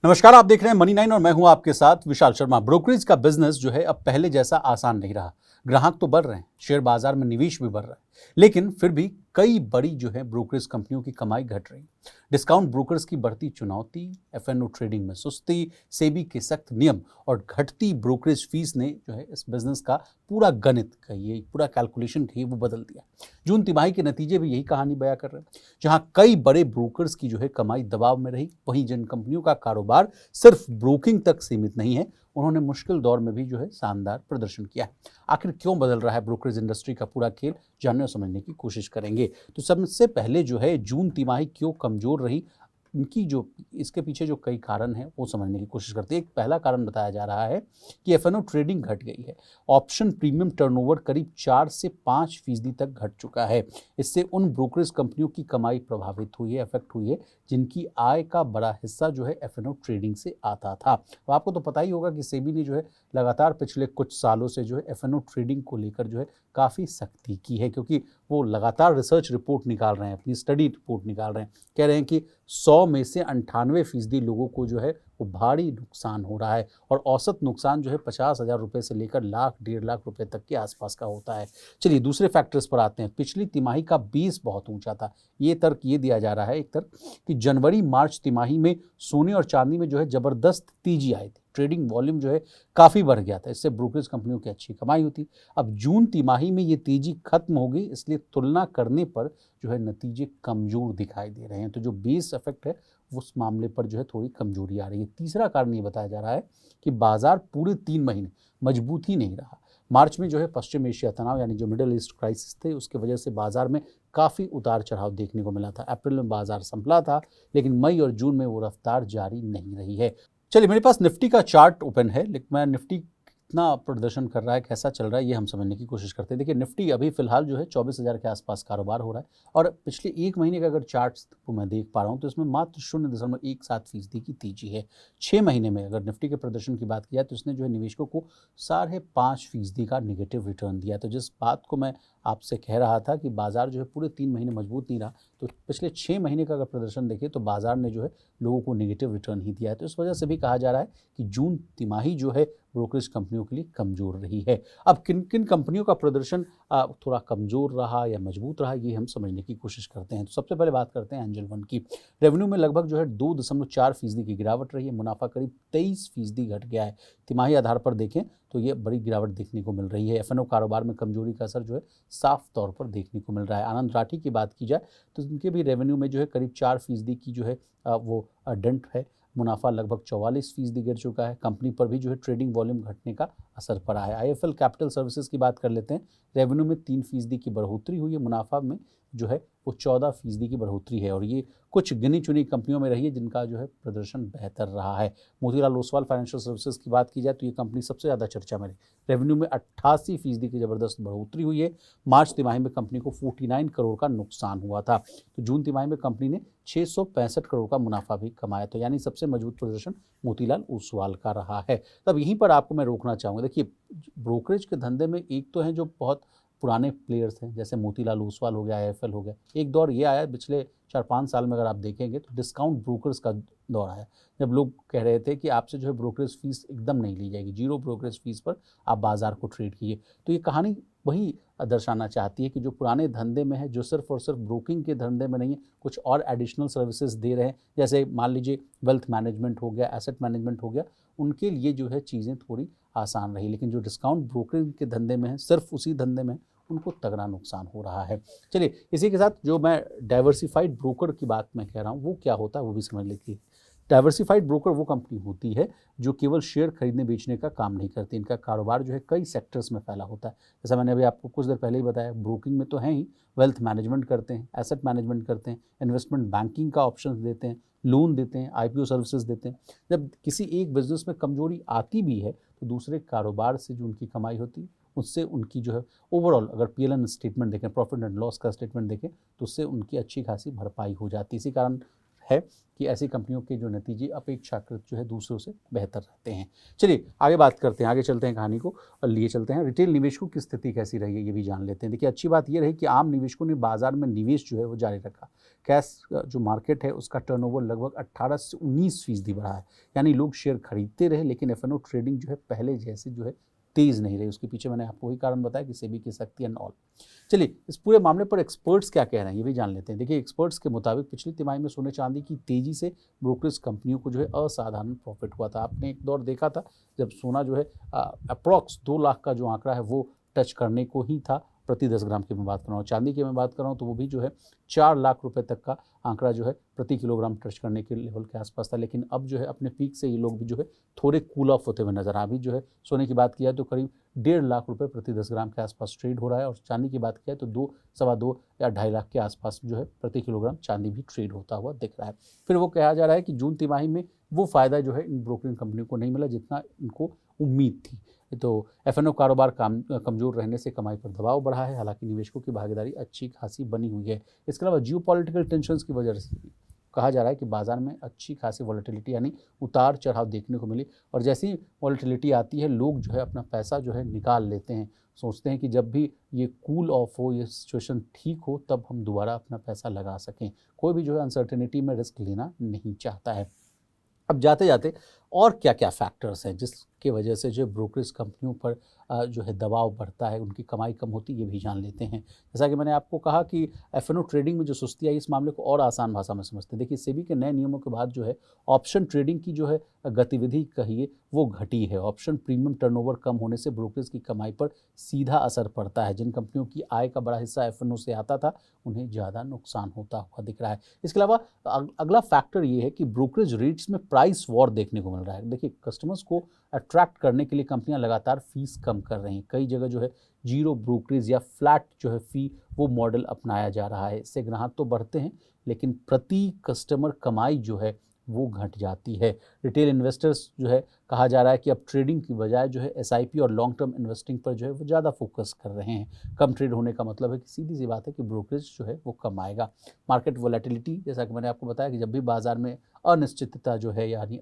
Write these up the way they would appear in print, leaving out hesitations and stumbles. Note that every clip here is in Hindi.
नमस्कार, आप देख रहे हैं मनी 9 और मैं हूं आपके साथ विशाल शर्मा। ब्रोकरेज का बिजनेस जो है अब पहले जैसा आसान नहीं रहा। ग्राहक तो बढ़ रहे हैं, शेयर बाजार में निवेश भी बढ़ रहा है, लेकिन फिर भी कई बड़ी जो है ब्रोकरेज कंपनियों की कमाई घट रही। डिस्काउंट ब्रोकर्स की बढ़ती चुनौती, एफएनओ ट्रेडिंग में सुस्ती, सेबी के सख्त नियम और घटती ब्रोकरेज फीस ने जो है इस बिजनेस का पूरा गणित कहिए, पूरा कैलकुलेशन कहिए, वो बदल दिया। जून तिमाही के नतीजे भी यही कहानी बयां कर रहे हैं। जहां कई बड़े ब्रोकर्स की जो है कमाई दबाव में रही, वहीं जिन कंपनियों का कारोबार सिर्फ ब्रोकिंग तक सीमित नहीं है, उन्होंने मुश्किल दौर में भी जो है शानदार प्रदर्शन किया है। आखिर क्यों बदल रहा है ब्रोकरेज इंडस्ट्री का पूरा खेल, जानने और समझने की कोशिश करेंगे। तो सबसे पहले जो है जून तिमाही क्यों कमजोर रही, इनकी जो इसके पीछे जो कई कारण हैं वो समझने की कोशिश करते हैं। एक पहला कारण बताया जा रहा है कि एफएनओ ट्रेडिंग घट गई है। ऑप्शन प्रीमियम टर्नओवर करीब 4 से 5% तक घट चुका है। इससे उन ब्रोकरेज कंपनियों की कमाई प्रभावित हुई है, इफेक्ट हुई है, जिनकी आय का बड़ा हिस्सा जो है एफएनओ ट्रेडिंग से आता था। तो आपको तो पता ही होगा कि सेबी ने जो है लगातार पिछले कुछ सालों से जो है एफएनओ ट्रेडिंग को लेकर जो है काफ़ी सख्ती की है, क्योंकि वो लगातार रिसर्च रिपोर्ट निकाल रहे हैं, अपनी स्टडी रिपोर्ट निकाल रहे हैं। कह रहे हैं कि 100 में से 98% लोगों को जो है वो भारी नुकसान हो रहा है, और औसत नुकसान जो है 50,000 रुपये से लेकर लाख 1.5 लाख रुपए तक के आसपास का होता है। चलिए दूसरे फैक्टर्स पर आते हैं। पिछली तिमाही का बेस बहुत ऊंचा था। ये तर्क ये दिया जा रहा है, एक तर्क, कि जनवरी मार्च तिमाही में सोने और चांदी में जो है ज़बरदस्त तेजी आई थी। ट्रेडिंग वॉल्यूम जो है काफ़ी बढ़ गया था, इससे ब्रोकरेज कंपनियों की अच्छी कमाई होती। अब जून तिमाही में ये तेजी खत्म हो गई, इसलिए तुलना करने पर जो है नतीजे कमज़ोर दिखाई दे रहे हैं। तो जो बेस इफेक्ट है उस मामले पर जो है थोड़ी कमजोरी आ रही है। तीसरा कारण ये बताया जा रहा है कि बाजार पूरे 3 महीने मजबूत ही नहीं रहा। मार्च में जो है पश्चिम एशिया तनाव यानी जो मिडिल ईस्ट क्राइसिस थे, उसके वजह से बाजार में काफ़ी उतार चढ़ाव देखने को मिला था। अप्रैल में बाजार संभला था, लेकिन मई और जून में वो रफ्तार जारी नहीं रही है। चलिए, मेरे पास निफ्टी का चार्ट ओपन है, लेकिन मैं निफ्टी कितना प्रदर्शन कर रहा है, कैसा चल रहा है, ये हम समझने की कोशिश करते हैं। देखिए, निफ्टी अभी फिलहाल जो है 24,000 के आसपास कारोबार हो रहा है, और पिछले 1 महीने का अगर चार्ट्स को मैं देख पा रहा हूँ तो इसमें मात्र 0.17% की तेजी है। 6 महीने में अगर निफ्टी के प्रदर्शन की बात की जाए तो इसने जो है निवेशकों को 5.5% का निगेटिव रिटर्न दिया। तो जिस बात को मैं आपसे कह रहा था कि बाजार जो है पूरे 3 महीने मजबूत नहीं रहा, तो पिछले 6 महीने का अगर प्रदर्शन देखें तो बाजार ने जो है लोगों को नेगेटिव रिटर्न ही दिया है। तो इस वजह से भी कहा जा रहा है कि जून तिमाही जो है ब्रोकरेज कंपनियों के लिए कमजोर रही है। अब किन किन कंपनियों का प्रदर्शन थोड़ा कमजोर रहा या मजबूत रहा, ये हम समझने की कोशिश करते हैं। तो सबसे पहले बात करते हैं एंजल वन की। रेवेन्यू में लगभग जो है 2.4% की गिरावट रही है। मुनाफा करीब 23% घट गया है। तिमाही आधार पर देखें तो ये बड़ी गिरावट देखने को मिल रही है। एफएनओ कारोबार में कमजोरी का असर जो है साफ तौर पर देखने को मिल रहा है। आनंद राठी की बात की जाए तो उनके भी रेवेन्यू में जो है करीब 4% की जो है वो डेंट है। मुनाफा लगभग 44% गिर चुका है। कंपनी पर भी जो है ट्रेडिंग वॉल्यूम घटने का असर पड़ा है। आईएफएल कैपिटल सर्विसेज की बात कर लेते हैं। रेवेन्यू में 3% की बढ़ोतरी हुई है। मुनाफा में जो है वो 14% की बढ़ोतरी है, और ये कुछ गिनी चुनी कंपनियों में रही है जिनका जो है प्रदर्शन बेहतर रहा है। मोतीलाल ओसवाल फाइनेंशियल सर्विसेज की बात की जाए तो ये कंपनी सबसे ज़्यादा चर्चा में रही। रेवेन्यू में 88% की ज़बरदस्त बढ़ोतरी हुई है। मार्च तिमाही में कंपनी को 49 करोड़ का नुकसान हुआ था, तो जून तिमाही में कंपनी ने 665 करोड़ का मुनाफा भी कमाया। तो यानी सबसे मजबूत प्रदर्शन मोतीलाल ओसवाल का रहा है। तब यहीं पर आपको मैं रोकना चाहूँगा। देखिए, ब्रोकरेज के धंधे में एक तो हैं जो बहुत पुराने प्लेयर्स हैं, जैसे मोतीलाल ओसवाल हो गया, आईएफएल हो गया। एक दौर ये आया पिछले 4-5 साल में, अगर आप देखेंगे तो डिस्काउंट ब्रोकर्स का दौर आया, जब लोग कह रहे थे कि आपसे जो है ब्रोकरेज फीस एकदम नहीं ली जाएगी, 0 ब्रोकरेज फीस पर आप बाजार को ट्रेड कीजिए। तो ये कहानी वही दर्शाना चाहती है कि जो पुराने धंधे में है, जो सिर्फ और सिर्फ ब्रोकिंग के धंधे में नहीं है, कुछ और एडिशनल सर्विसेज दे रहे हैं, जैसे मान लीजिए वेल्थ मैनेजमेंट हो गया, एसेट मैनेजमेंट हो गया, उनके लिए जो है चीज़ें थोड़ी आसान रही। लेकिन जो डिस्काउंट ब्रोकरिंग के धंधे में है, सिर्फ उसी धंधे में, उनको तगड़ा नुकसान हो रहा है। चलिए, इसी के साथ जो मैं डाइवर्सिफाइड ब्रोकर की बात मैं कह रहा हूँ वो क्या होता है वो भी समझ लीजिए। डाइवर्सिफाइड ब्रोकर वो कंपनी होती है जो केवल शेयर खरीदने बेचने का काम नहीं करती। इनका कारोबार जो है कई सेक्टर्स में फैला होता है। जैसा मैंने अभी आपको कुछ देर पहले ही बताया, ब्रोकिंग में तो है ही, वेल्थ मैनेजमेंट करते हैं, एसेट मैनेजमेंट करते हैं, इन्वेस्टमेंट बैंकिंग का ऑप्शन देते हैं, लोन देते हैं, आईपीओ सर्विसेज देते हैं। जब किसी एक बिजनेस में कमजोरी आती भी है तो दूसरे कारोबार से जो उनकी कमाई होती है उससे उनकी जो है ओवरऑल, अगर पीएलएन स्टेटमेंट देखें, प्रॉफिट एंड लॉस का स्टेटमेंट देखें, तो उससे उनकी अच्छी खासी भरपाई हो जाती है। इसी कारण है कि ऐसी कंपनियों के जो नतीजे अपेक्षाकृत जो है दूसरों से बेहतर रहते हैं। चलिए आगे बात करते हैं, आगे चलते हैं, कहानी को और लिए चलते हैं। रिटेल निवेशकों की स्थिति कैसी रही है ये भी जान लेते हैं। देखिए अच्छी बात ये रही कि आम निवेशकों ने बाजार में निवेश जो है वो जारी रखा। कैश जो मार्केट है उसका टर्नओवर लगभग 18 से 19% बढ़ा है, यानी लोग शेयर खरीदते रहे, लेकिन एफ ट्रेडिंग जो है पहले जैसे जो है तेज नहीं रही। उसके पीछे मैंने आपको वही कारण बताया कि सेबी की सख्ती एंड ऑल। चलिए इस पूरे मामले पर एक्सपर्ट्स क्या कह रहे हैं ये भी जान लेते हैं। देखिए एक्सपर्ट्स के मुताबिक पिछली तिमाही में सोने चांदी की तेजी से ब्रोकरेज कंपनियों को जो है असाधारण प्रॉफिट हुआ था। आपने एक दौर देखा था जब सोना जो है अप्रॉक्स 2 लाख का जो आंकड़ा है वो टच करने को ही था। प्रति 10 ग्राम की मैं बात कर रहा हूँ, चांदी की मैं बात कर रहा हूँ तो वो भी जो है 4 लाख रुपए तक का आंकड़ा जो है प्रति किलोग्राम टच करने के लेवल के आसपास था। लेकिन अब जो है अपने पीक से ये लोग भी जो है थोड़े कूल ऑफ होते हुए नजर। अभी जो है सोने की बात किया तो करीब 1.5 लाख रुपए प्रति 10 ग्राम के आसपास ट्रेड हो रहा है, और चांदी की बात किया तो 2, सवा 2 या 2.5 लाख के आसपास जो है प्रति किलोग्राम चांदी भी ट्रेड होता हुआ दिख रहा है। फिर वो कहा जा रहा है कि जून तिमाही में वो फायदा जो है इन ब्रोकरिंग कंपनियों को नहीं मिला जितना इनको उम्मीद थी। तो एफ कारोबार कमजोर रहने से कमाई पर दबाव बढ़ा है, हालांकि निवेशकों की भागीदारी अच्छी खासी बनी हुई है। इसके अलावा जियोपॉलिटिकल टेंशंस की वजह से कहा जा रहा है कि बाजार में अच्छी खासी वॉलेटिलिटी यानी उतार चढ़ाव देखने को मिली, और जैसी वॉलेटिलिटी आती है लोग जो है अपना पैसा जो है निकाल लेते हैं। सोचते हैं कि जब भी ये कूल ऑफ हो, ये सिचुएशन ठीक हो, तब हम दोबारा अपना पैसा लगा सकें। कोई भी जो है अनसर्टेनिटी में रिस्क लेना नहीं चाहता है। अब जाते जाते और क्या क्या फैक्टर्स हैं जिसकी वजह से जो ब्रोकरेज कंपनियों पर जो है दबाव बढ़ता है, उनकी कमाई कम होती है, ये भी जान लेते हैं। जैसा कि मैंने आपको कहा कि एफ ट्रेडिंग में जो सुस्ती आई, इस मामले को और आसान भाषा में समझते हैं। देखिए सेबी के नए नियमों के बाद जो है ऑप्शन ट्रेडिंग की जो है गतिविधि कहिए वो घटी है। ऑप्शन प्रीमियम टर्नओवर कम होने से ब्रोकरेज की कमाई पर सीधा असर पड़ता है। जिन कंपनियों की आय का बड़ा हिस्सा एफ से आता था उन्हें ज़्यादा नुकसान होता हुआ दिख रहा है। इसके अलावा अगला फैक्टर ये है कि ब्रोकरेज रेट्स में प्राइस वॉर देखने को मिल रहा है। देखिए कस्टमर्स को अट्रैक्ट करने के लिए कंपनियां लगातार फीस कम कर रही हैं। कई जगह जो है जीरो ब्रोकरेज या फ्लैट जो है फी वो मॉडल अपनाया जा रहा है। इससे ग्राहक तो बढ़ते हैं लेकिन प्रति कस्टमर कमाई जो है वो घट जाती है। रिटेल इन्वेस्टर्स जो है कहा जा रहा है कि अब ट्रेडिंग की बजाय जो है एसआईपी और लॉन्ग टर्म इन्वेस्टिंग पर जो है वो ज़्यादा फोकस कर रहे हैं। कम ट्रेड होने का मतलब है कि सीधी सी बात है कि ब्रोकरेज जो है वो कम आएगा। मार्केट वोलेटिलिटी, जैसा कि मैंने आपको बताया कि जब भी बाजार में अनिश्चितता जो है यानी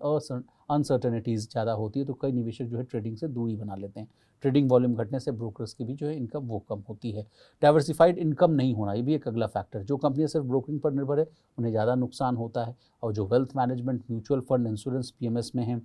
अनसर्टेनिटीज़ ज़्यादा होती है तो कई निवेशक जो है ट्रेडिंग से दूरी बना लेते हैं। ट्रेडिंग वॉल्यूम घटने से ब्रोकर्स की भी जो है इनकम वो कम होती है। डाइवर्सिफाइड इनकम नहीं होना, ये भी एक अगला फैक्टर। जो कंपनियां सिर्फ ब्रोकिंग पर निर्भर है उन्हें ज़्यादा नुकसान होता है, और जो wealth management, mutual fund, insurance, PMS में हैं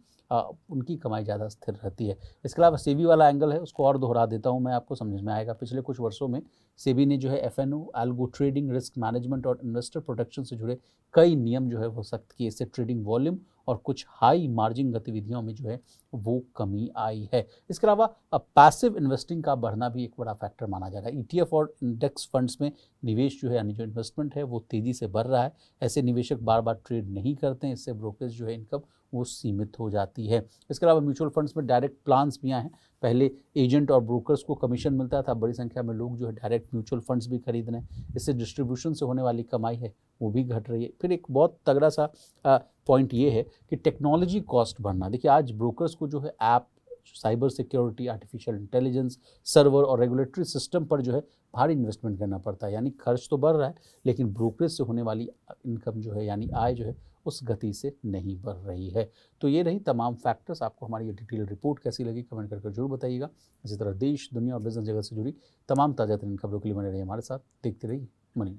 उनकी कमाई ज़्यादा स्थिर रहती है। इसके अलावा सेबी वाला एंगल है, उसको और दोहरा देता हूँ मैं, आपको समझ में आएगा। पिछले कुछ वर्षों में सेबी ने जो है FNO, algo trading, risk management और इन्वेस्टर प्रोटेक्शन से जुड़े कई नियम जो है वो सख्त किए। इससे ट्रेडिंग वॉल्यूम और कुछ हाई मार्जिन गतिविधियों में जो है वो कमी आई है। इसके अलावा पैसिव इन्वेस्टिंग का बढ़ना भी एक बड़ा फैक्टर माना जा रहा है। ईटीएफ और इंडेक्स फंड्स में निवेश जो है यानी जो इन्वेस्टमेंट है वो तेज़ी से बढ़ रहा है। ऐसे निवेशक बार बार ट्रेड नहीं करते हैं, इससे ब्रोकरेज जो है इनकम वो सीमित हो जाती है। इसके अलावा म्यूचुअल फंड्स में डायरेक्ट प्लान्स भी आए हैं। पहले एजेंट और ब्रोकर्स को कमीशन मिलता था, बड़ी संख्या में लोग जो है डायरेक्ट म्यूचुअल फंड्स भी खरीद रहे हैं। इससे डिस्ट्रीब्यूशन से होने वाली कमाई है वो भी घट रही है। फिर एक बहुत तगड़ा सा पॉइंट ये है कि टेक्नोलॉजी कॉस्ट बढ़ना। देखिए आज ब्रोकर्स को जो है app, cyber security, artificial intelligence, server और रेगुलेटरी सिस्टम पर जो है भारी इन्वेस्टमेंट करना पड़ता है। यानी खर्च तो बढ़ रहा है लेकिन ब्रोकरेज से होने वाली इनकम जो है यानी आय जो है उस गति से नहीं बढ़ रही है। तो ये रही तमाम फैक्टर्स। आपको हमारी ये डिटेल रिपोर्ट कैसी लगी कमेंट करके जरूर बताइएगा। इसी तरह देश, दुनिया और बिजनेस जगत से जुड़ी तमाम ताज़ा तरीन खबरों के लिए बने रहिए हमारे साथ। देखते रहिए मनी।